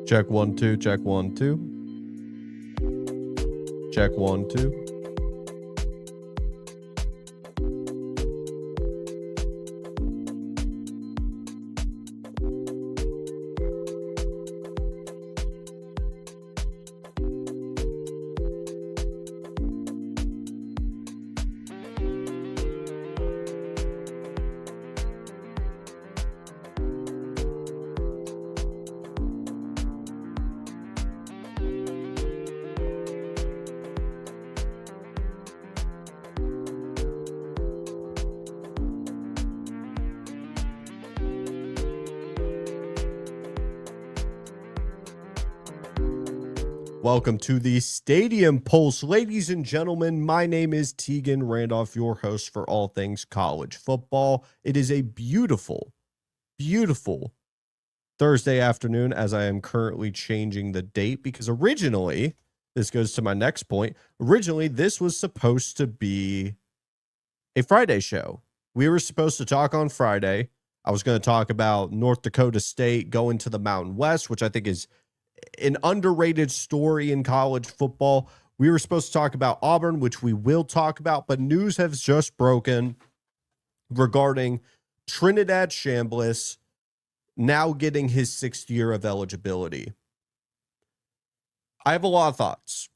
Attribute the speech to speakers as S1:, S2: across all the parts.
S1: Check 1 2, check 1 2. Check 1 2. Welcome to the Stadium Pulse. Ladies and gentlemen, my name is Tegan Randolph, your host for all things college football. It is a beautiful, beautiful Thursday afternoon as I am currently changing the date because originally, this goes to my next point, originally this was supposed to be a Friday show. We were supposed to talk on Friday. I was going to talk about North Dakota State going to the Mountain West, which I think is an underrated story in college football. We were supposed to talk about Auburn, which we will talk about, but news has just broken regarding Trinidad Chambliss now getting his 6th year of eligibility. I have a lot of thoughts.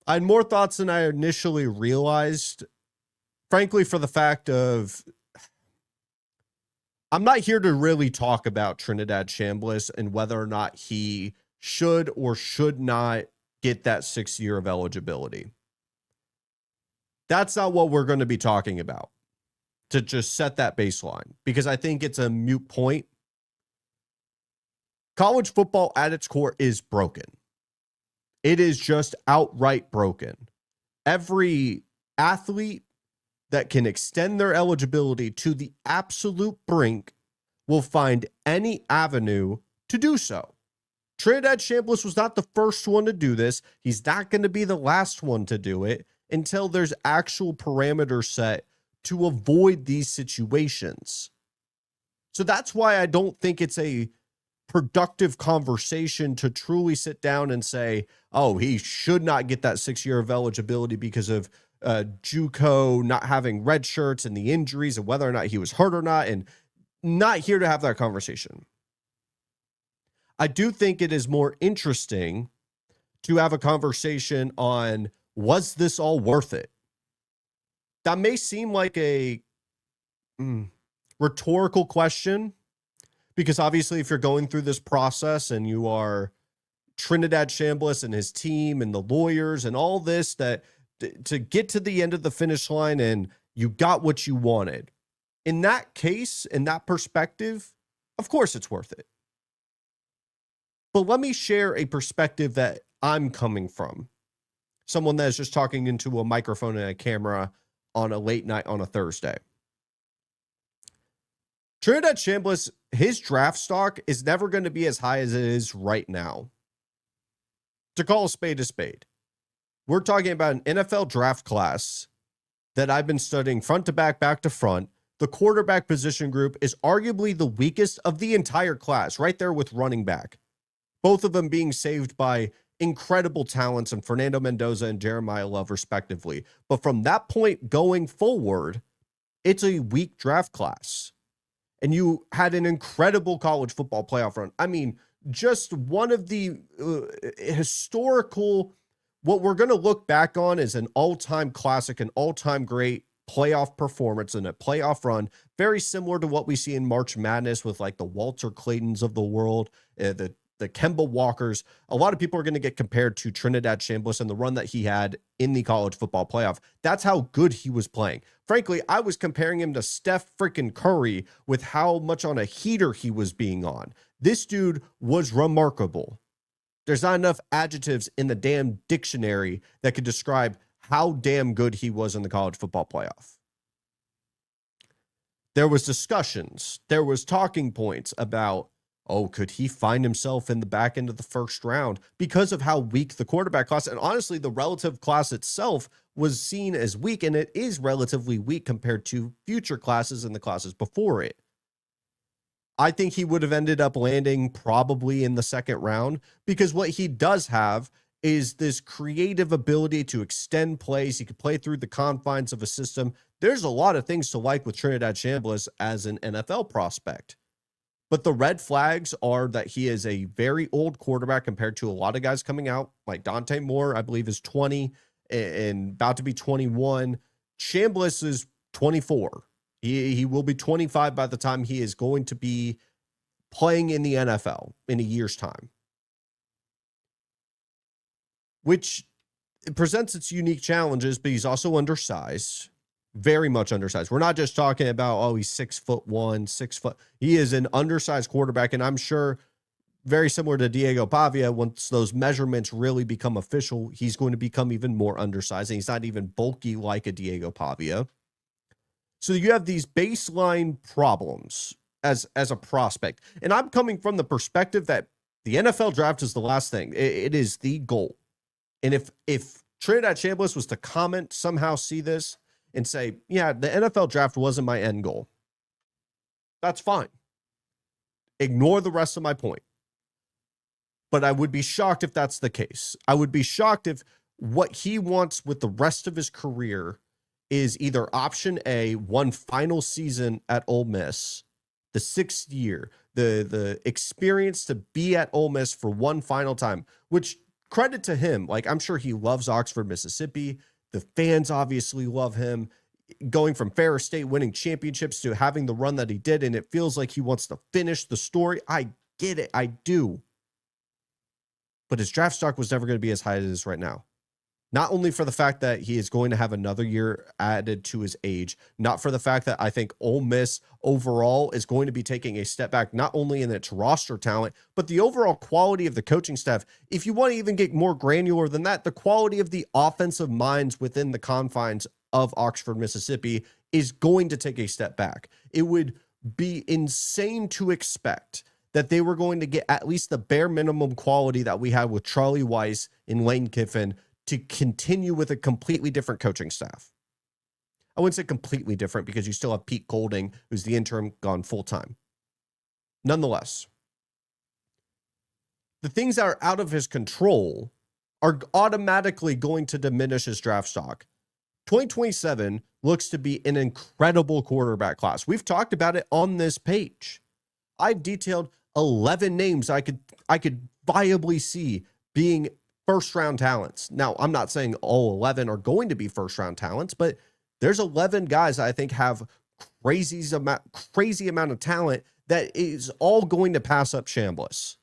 S1: I had more thoughts than I initially realized, frankly, for the fact of I'm not here to really talk about Trinidad Chambliss and whether or not he should or should not get that 6th year of eligibility. That's not what we're going to be talking about, to just set that baseline, because I think it's a moot point. College football at its core is broken. It is just outright broken. Every athlete that can extend their eligibility to the absolute brink will find any avenue to do so. Trinidad Chambliss was not the first one to do this. He's not going to be the last one to do it until there's actual parameters set to avoid these situations. So that's why I don't think it's a productive conversation to truly sit down and say, oh, he should not get that 6 year of eligibility because of JUCO not having red shirts and the injuries and whether or not he was hurt or not, and not here to have that conversation. I do think it is more interesting to have a conversation on, was this all worth it? That may seem like a rhetorical question, because obviously if you're going through this process and you are Trinidad Chambliss and his team and the lawyers and all this, that to get to the end of the finish line and you got what you wanted. In that case, in that perspective, of course it's worth it. But let me share a perspective that I'm coming from. Someone that is just talking into a microphone and a camera on a late night on a Thursday. Trinidad Chambliss, his draft stock is never going to be as high as it is right now. To call a spade, we're talking about an NFL draft class that I've been studying front to back to front. The quarterback position group is arguably the weakest of the entire class, right there with running back. Both of them being saved by incredible talents in Fernando Mendoza and Jeremiah Love, respectively. But from that point going forward, it's a weak draft class. And you had an incredible college football playoff run. I mean, just one of the historical, what we're going to look back on is an all-time classic, an all-time great playoff performance and a playoff run, very similar to what we see in March Madness with like the Walter Claytons of the world, the Kemba Walkers. A lot of people are going to get compared to Trinidad Chambliss and the run that he had in the college football playoff. That's how good he was playing. Frankly, I was comparing him to Steph freaking Curry with how much on a heater he was being on. This dude was remarkable. There's not enough adjectives in the damn dictionary that could describe how damn good he was in the college football playoff. There was discussions. There was talking points about, oh, could he find himself in the back end of the first round because of how weak the quarterback class, and honestly, the relative class itself was seen as weak, and it is relatively weak compared to future classes and the classes before it. I think he would have ended up landing probably in the second round, because what he does have is this creative ability to extend plays. He could play through the confines of a system. There's a lot of things to like with Trinidad Chambliss as an NFL prospect. But the red flags are that he is a very old quarterback compared to a lot of guys coming out, like Dante Moore, I believe, is 20 and about to be 21. Chambliss is 24. He will be 25 by the time he is going to be playing in the NFL in a year's time, which presents its unique challenges, but he's also undersized, very much undersized. We're not just talking about, oh, he's 6'1", 6 foot. He is an undersized quarterback, and I'm sure very similar to Diego Pavia, once those measurements really become official, he's going to become even more undersized, and he's not even bulky like a Diego Pavia. So you have these baseline problems as a prospect. And I'm coming from the perspective that the NFL draft is the last thing. It is the goal. And if Trinidad Chambliss was to comment, somehow see this and say, yeah, the NFL draft wasn't my end goal, that's fine. Ignore the rest of my point. But I would be shocked if that's the case. I would be shocked if what he wants with the rest of his career is either option A, one final season at Ole Miss, the 6th year, the experience to be at Ole Miss for one final time, which, credit to him, like, I'm sure he loves Oxford, Mississippi. The fans obviously love him. Going from Ferris State winning championships to having the run that he did, and it feels like he wants to finish the story. I get it. I do. But his draft stock was never going to be as high as it is right now. Not only for the fact that he is going to have another year added to his age, not for the fact that I think Ole Miss overall is going to be taking a step back, not only in its roster talent, but the overall quality of the coaching staff. If you want to even get more granular than that, the quality of the offensive minds within the confines of Oxford, Mississippi is going to take a step back. It would be insane to expect that they were going to get at least the bare minimum quality that we had with Charlie Weiss and Lane Kiffin to continue with a completely different coaching staff. I wouldn't say completely different because you still have Pete Golding, who's the interim, gone full-time. Nonetheless, the things that are out of his control are automatically going to diminish his draft stock. 2027 looks to be an incredible quarterback class. We've talked about it on this page. I've detailed 11 names I could viably see being first-round talents. Now, I'm not saying all 11 are going to be first-round talents, but there's 11 guys I think have crazy amount of talent that is all going to pass up Chambliss.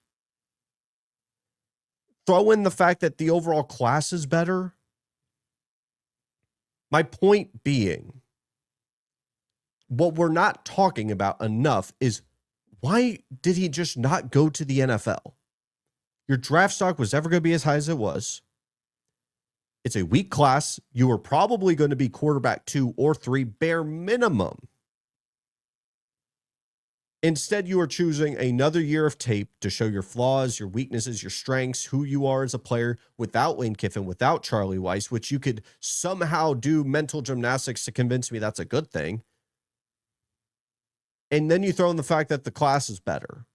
S1: Throw in the fact that the overall class is better. My point being, what we're not talking about enough is, why did he just not go to the NFL? Your draft stock was never going to be as high as it was. It's a weak class. You were probably going to be quarterback 2 or 3, bare minimum. Instead, you are choosing another year of tape to show your flaws, your weaknesses, your strengths, who you are as a player without Lane Kiffin, without Charlie Weiss, which you could somehow do mental gymnastics to convince me that's a good thing. And then you throw in the fact that the class is better.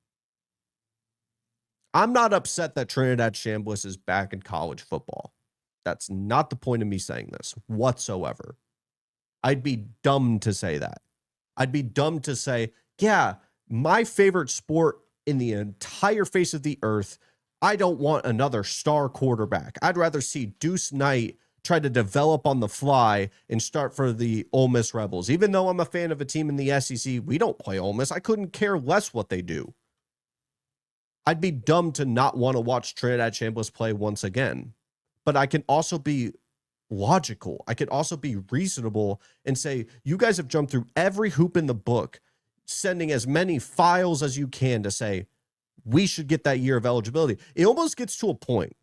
S1: I'm not upset that Trinidad Chambliss is back in college football. That's not the point of me saying this whatsoever. I'd be dumb to say that. I'd be dumb to say, yeah, my favorite sport in the entire face of the earth, I don't want another star quarterback. I'd rather see Deuce Knight try to develop on the fly and start for the Ole Miss Rebels. Even though I'm a fan of a team in the SEC, we don't play Ole Miss. I couldn't care less what they do. I'd be dumb to not want to watch Trinidad Chambliss play once again. But I can also be logical. I could also be reasonable and say, you guys have jumped through every hoop in the book, sending as many files as you can to say, we should get that year of eligibility. It almost gets to a point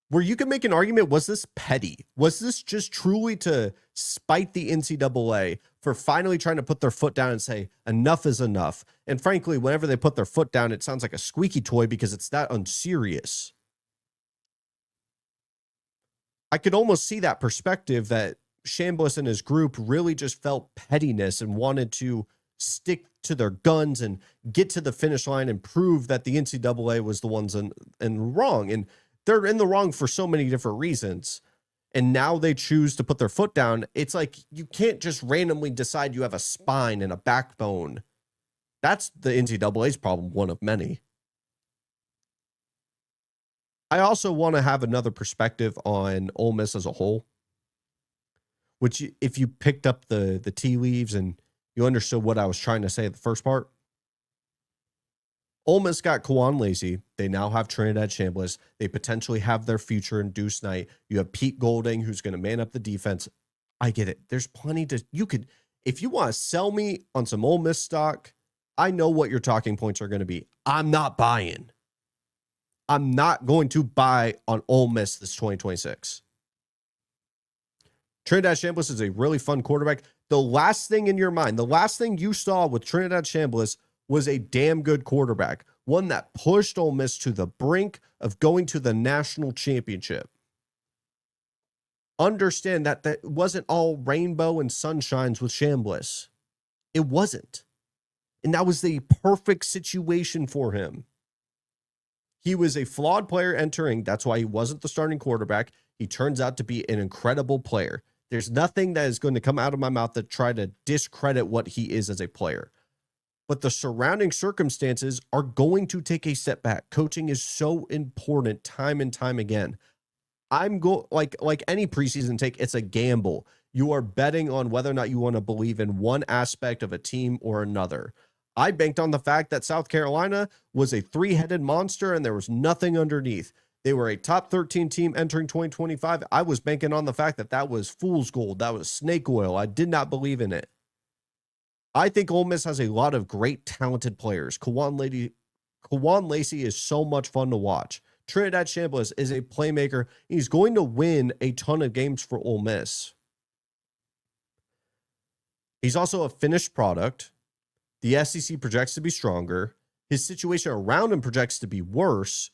S1: where you can make an argument, was this petty? Was this just truly to spite the NCAA for finally trying to put their foot down and say, enough is enough? And frankly, whenever they put their foot down, it sounds like a squeaky toy because it's that unserious. I could almost see that perspective that Chambliss and his group really just felt pettiness and wanted to stick to their guns and get to the finish line and prove that the NCAA was the ones in wrong. And they're in the wrong for so many different reasons. And now they choose to put their foot down. It's like you can't just randomly decide you have a spine and a backbone. That's the NCAA's problem, one of many. I also want to have another perspective on Ole Miss as a whole, which if you picked up the tea leaves and you understood what I was trying to say at the first part, Ole Miss got Kawan Lacey. They now have Trinidad Chambliss. They potentially have their future in Deuce Knight. You have Pete Golding, who's going to man up the defense. I get it. There's plenty to, you could, if you want to sell me on some Ole Miss stock, I know what your talking points are going to be. I'm not buying. I'm not going to buy on Ole Miss this 2026. Trinidad Chambliss is a really fun quarterback. The last thing in your mind, the last thing you saw with Trinidad Chambliss was a damn good quarterback, one that pushed Ole Miss to the brink of going to the national championship. Understand that that wasn't all rainbow and sunshines with Chambliss. It wasn't. And that was the perfect situation for him. He was a flawed player entering. That's why he wasn't the starting quarterback. He turns out to be an incredible player. There's nothing that is going to come out of my mouth that try to discredit what he is as a player. But the surrounding circumstances are going to take a step back. Coaching is so important time and time again. I'm going like any preseason take, it's a gamble. You are betting on whether or not you want to believe in one aspect of a team or another. I banked on the fact that South Carolina was a three-headed monster and there was nothing underneath. They were a top 13 team entering 2025. I was banking on the fact that that was fool's gold. That was snake oil. I did not believe in it. I think Ole Miss has a lot of great, talented players. Kawan Lacey is so much fun to watch. Trinidad Chambliss is a playmaker. He's going to win a ton of games for Ole Miss. He's also a finished product. The SEC projects to be stronger. His situation around him projects to be worse.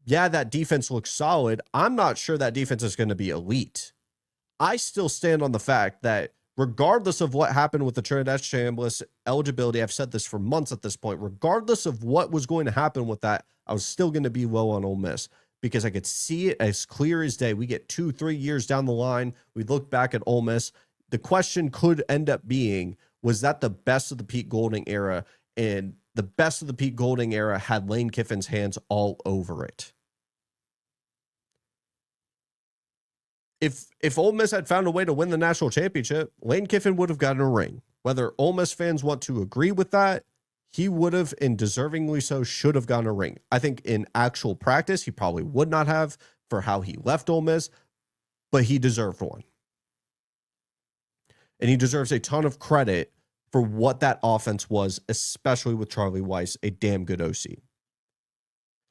S1: Yeah, that defense looks solid. I'm not sure that defense is going to be elite. I still stand on the fact that regardless of what happened with the Trinidad Chambliss eligibility, I've said this for months at this point, regardless of what was going to happen with that, I was still going to be low on Ole Miss because I could see it as clear as day. We get 2-3 years down the line. We look back at Ole Miss. The question could end up being, was that the best of the Pete Golding era? And the best of the Pete Golding era had Lane Kiffin's hands all over it. If Ole Miss had found a way to win the national championship, Lane Kiffin would have gotten a ring. Whether Ole Miss fans want to agree with that, he would have, and deservingly so, should have gotten a ring. I think in actual practice, he probably would not have for how he left Ole Miss, but he deserved one. And he deserves a ton of credit for what that offense was, especially with Charlie Weiss, a damn good OC.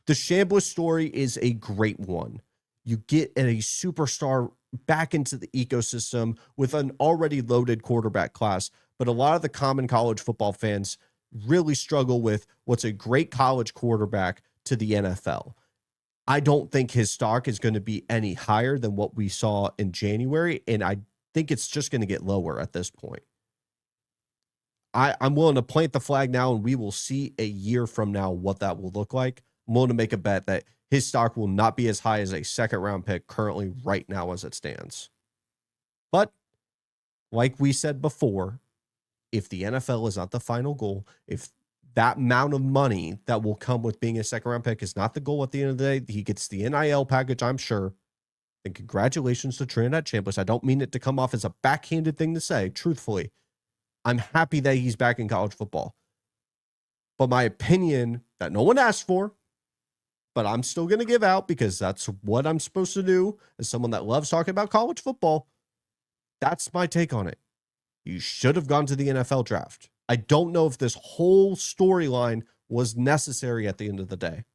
S1: The Chambliss story is a great one. You get a superstar back into the ecosystem with an already loaded quarterback class, but a lot of the common college football fans really struggle with what's a great college quarterback to the NFL. I don't think his stock is going to be any higher than what we saw in January, and I think it's just going to get lower at this point. I'm willing to plant the flag now, and we will see a year from now what that will look like. I'm willing to make a bet that his stock will not be as high as a second-round pick currently right now as it stands. But like we said before, if the NFL is not the final goal, if that amount of money that will come with being a second-round pick is not the goal at the end of the day, he gets the NIL package, I'm sure. And congratulations to Trinidad Chambliss. I don't mean it to come off as a backhanded thing to say, truthfully. I'm happy that he's back in college football. But my opinion that no one asked for, but I'm still going to give out because that's what I'm supposed to do as someone that loves talking about college football. That's my take on it. You should have gone to the NFL draft. I don't know if this whole storyline was necessary at the end of the day.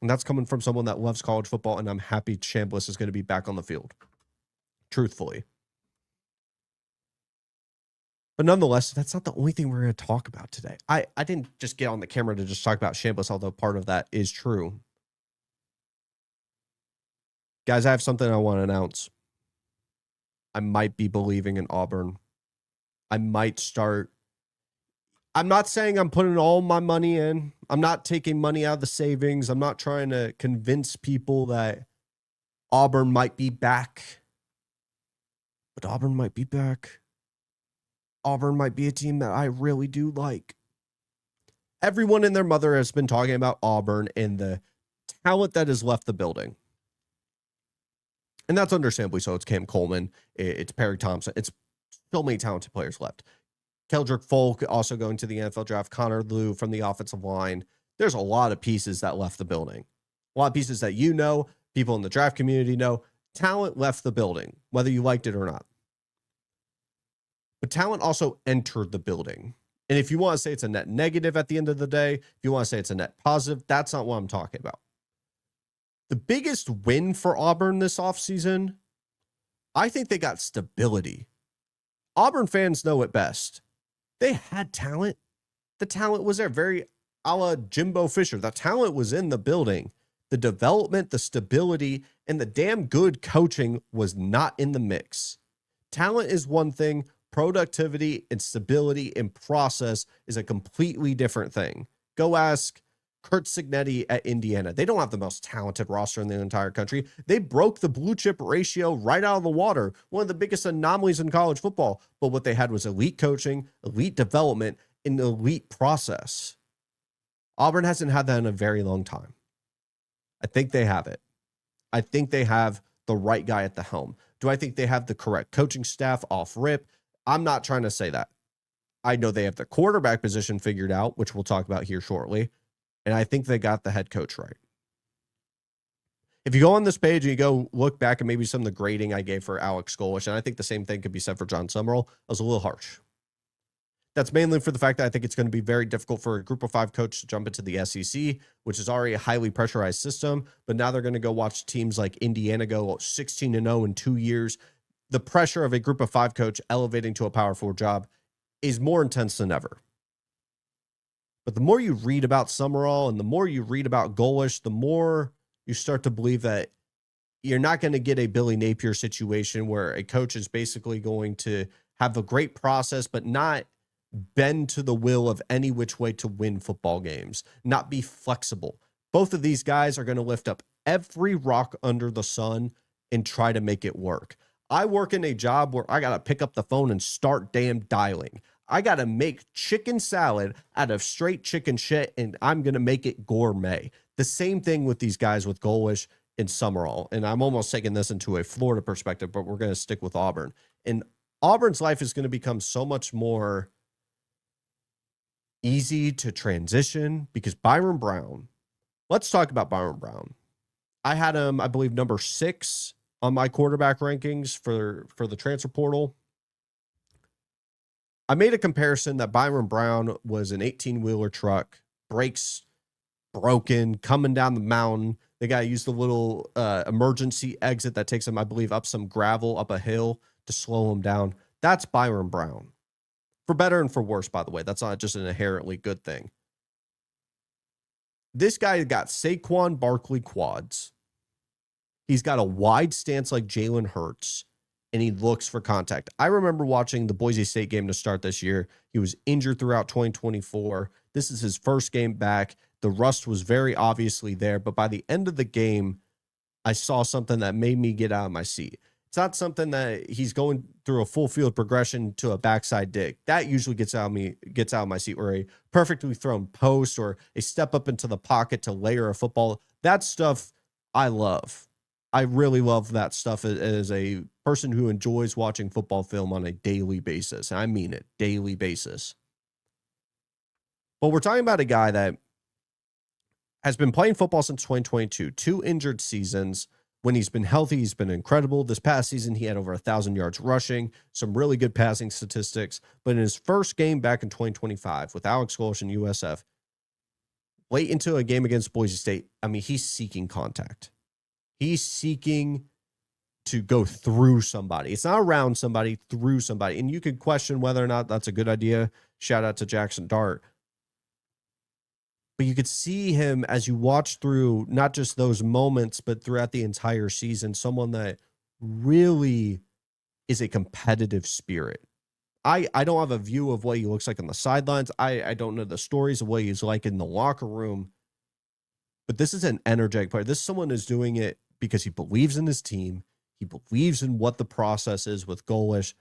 S1: And that's coming from someone that loves college football, and I'm happy Chambliss is going to be back on the field. Truthfully. But nonetheless, that's not the only thing we're going to talk about today. I didn't just get on the camera to just talk about Chambliss, although part of that is true. Guys, I have something I want to announce. I might be believing in Auburn. I might start I'm not saying I'm putting all my money in. I'm not taking money out of the savings. I'm not trying to convince people that Auburn might be back. But Auburn might be back. Auburn might be a team that I really do like. Everyone and their mother has been talking about Auburn and the talent that has left the building. And that's understandably so. It's Cam Coleman. It's Perry Thompson. It's so many talented players left. Keldrick Folk also going to the NFL draft. Connor Liu from the offensive line. There's a lot of pieces that left the building. A lot of pieces that you know, people in the draft community know. Talent left the building, whether you liked it or not. But talent also entered the building. And if you want to say it's a net negative at the end of the day, if you want to say it's a net positive, that's not what I'm talking about. The biggest win for Auburn this offseason, I think they got stability. Auburn fans know it best. They had talent. The talent was there, very a la Jimbo Fisher. The talent was in the building. The development, the stability, and the damn good coaching was not in the mix. Talent is one thing. Productivity and stability and process is a completely different thing. Go ask Kurt Cignetti at Indiana. They don't have the most talented roster in the entire country. They broke the blue chip ratio right out of the water. One of the biggest anomalies in college football. But what they had was elite coaching, elite development, and elite process. Auburn hasn't had that in a very long time. I think they have it. I think they have the right guy at the helm. Do I think they have the correct coaching staff off rip? I'm not trying to say that. I know they have the quarterback position figured out, which we'll talk about here shortly. And I think they got the head coach right. If you go on this page and you go look back at maybe some of the grading I gave for Alex Golesh, and I think the same thing could be said for John Summerall, I was a little harsh. That's mainly for the fact that I think it's going to be very difficult for a group of 5 coach to jump into the SEC, which is already a highly pressurized system. But now they're going to go watch teams like Indiana go 16-0 in 2 years. The pressure of a group of 5 coach elevating to a Power 4 job is more intense than ever. But the more you read about Summerall and the more you read about Golesh, the more you start to believe that you're not going to get a Billy Napier situation where a coach is basically going to have a great process, but not bend to the will of any which way to win football games, not be flexible. Both of these guys are going to lift up every rock under the sun and try to make it work. I work in a job where I got to pick up the phone and start damn dialing. I got to make chicken salad out of straight chicken shit, and I'm going to make it gourmet. The same thing with these guys with Golesh and Summerall. And I'm almost taking this into a Florida perspective, but we're going to stick with Auburn. And Auburn's life is going to become so much more easy to transition because Byron Brown, let's talk about Byron Brown. I had him, I believe, number 6 on my quarterback rankings for the transfer portal. I made a comparison that Byron Brown was an 18-wheeler truck, brakes broken, coming down the mountain. They got to use the little emergency exit that takes him, I believe, up some gravel, up a hill to slow him down. That's Byron Brown. For better and for worse, by the way. That's not just an inherently good thing. This guy got Saquon Barkley quads. He's got a wide stance like Jalen Hurts, and he looks for contact. I remember watching the Boise State game to start this year. He was injured throughout 2024. This is his first game back. The rust was very obviously there, but by the end of the game, I saw something that made me get out of my seat. It's not something that he's going through a full field progression to a backside dig. That usually gets out of my seat, or a perfectly thrown post or a step up into the pocket to layer a football. That stuff I love. I really love that stuff as a person who enjoys watching football film on a daily basis. I mean it, daily basis. But we're talking about a guy that has been playing football since 2022, 2 injured seasons. When he's been healthy, he's been incredible. This past season, he had over 1,000 yards rushing, some really good passing statistics. But in his first game back in 2025 with Alex Golesh and USF, late into a game against Boise State, I mean, he's seeking contact. He's seeking to go through somebody. It's not around somebody, through somebody. And you could question whether or not that's a good idea. Shout out to Jackson Dart. But you could see him as you watch through not just those moments, but throughout the entire season, someone that really is a competitive spirit. I don't have a view of what he looks like on the sidelines. I don't know the stories of what he's like in the locker room. But this is an energetic player. This is someone who's doing it because he believes in his team. He believes in what the process is with Golish,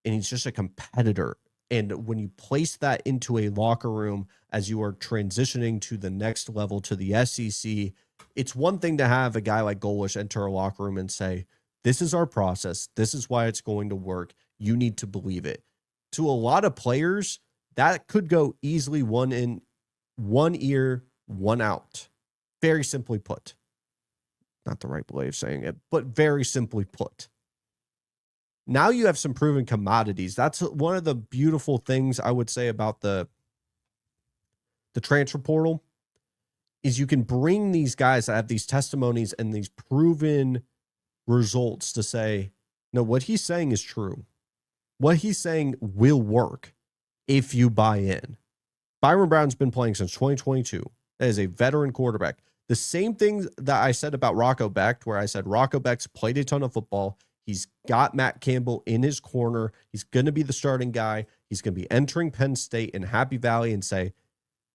S1: and he's just a competitor. And when you place that into a locker room as you are transitioning to the next level, to the SEC, it's one thing to have a guy like Golish enter a locker room and say, this is our process. This is why it's going to work. You need to believe it. To a lot of players, that could go easily one in, one ear, one out. Very simply put. Not the right way of saying it, but very simply put. Now you have some proven commodities. That's one of the beautiful things I would say about the transfer portal is you can bring these guys that have these testimonies and these proven results to say, no, what he's saying is true. What he's saying will work if you buy in. Byron Brown's been playing since 2022 as a veteran quarterback. The same thing that I said about Rocco Becht, where I said Rocco Becht's played a ton of football. He's got Matt Campbell in his corner. He's going to be the starting guy. He's going to be entering Penn State and Happy Valley and say,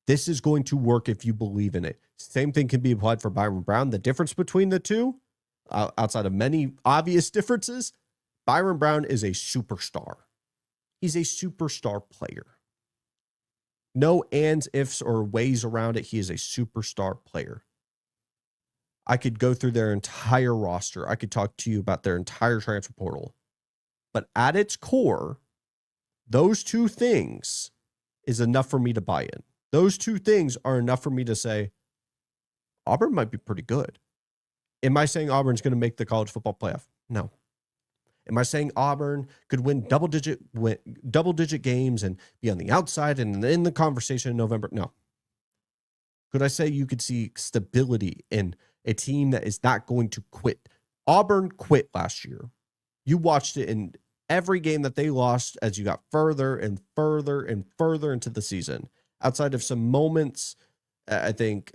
S1: this is going to work if you believe in it. Same thing can be applied for Byron Brown. The difference between the two, outside of many obvious differences, Byron Brown is a superstar. He's a superstar player. No ands, ifs, or ways around it. He is a superstar player. I could go through their entire roster. I could talk to you about their entire transfer portal. But at its core, those two things is enough for me to buy in. Those two things are enough for me to say, Auburn might be pretty good. Am I saying Auburn's going to make the college football playoff? No. Am I saying Auburn could win double-digit games and be on the outside and in the conversation in November? No. Could I say you could see stability in a team that is not going to quit? Auburn quit last year. You watched it in every game that they lost as you got further and further and further into the season. Outside of some moments, I think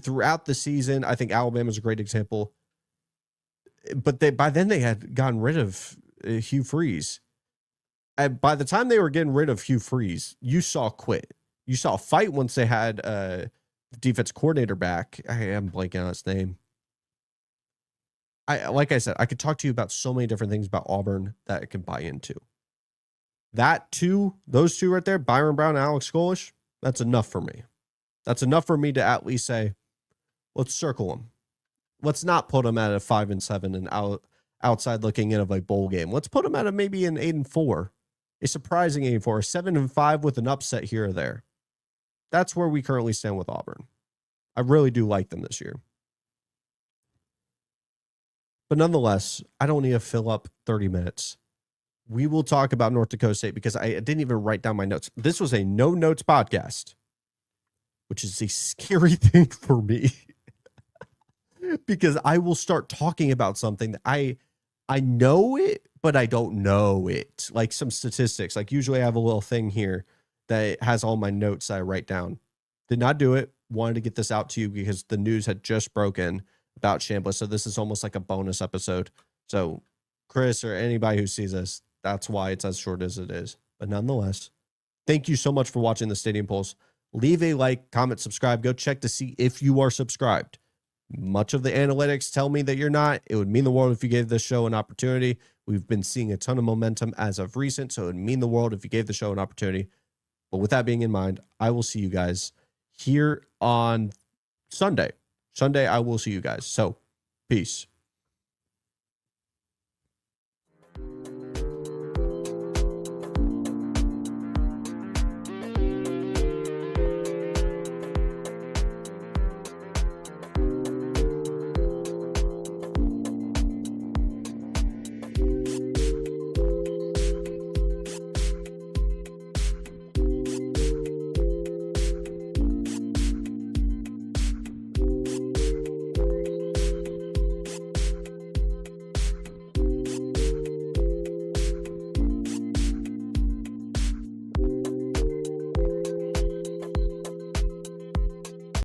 S1: throughout the season, I think Alabama's a great example. But by then they had gotten rid of Hugh Freeze. And by the time they were getting rid of Hugh Freeze, you saw quit. You saw a fight once they had the defense coordinator back. I am blanking on his name. Like I said, I could talk to you about so many different things about Auburn that I can buy into. Those two right there, Byron Brown and Alex Golish, that's enough for me. That's enough for me to at least say, let's circle them. Let's not put them at a 5-7 and outside looking in of a bowl game. Let's put them at maybe an 8-4, a surprising 8-4, 7-5 with an upset here or there. That's where we currently stand with Auburn. I really do like them this year. But nonetheless, I don't need to fill up 30 minutes. We will talk about North Dakota State because I didn't even write down my notes. This was a no notes podcast, which is a scary thing for me because I will start talking about something that I know it, but I don't know it. Like some statistics. Like usually I have a little thing here that has all my notes that I write down. Did not do it. Wanted to get this out to you because the news had just broken about Chambliss. So this is almost like a bonus episode. So Chris or anybody who sees this, that's why it's as short as it is. But nonetheless, thank you so much for watching the Stadium Pulse. Leave a like, comment, subscribe. Go check to see if you are subscribed. Much of the analytics tell me that you're not. It would mean the world if you gave this show an opportunity. We've been seeing a ton of momentum as of recent, so it would mean the world if you gave the show an opportunity. But with that being in mind, I will see you guys here on Sunday. I will see you guys. So, peace.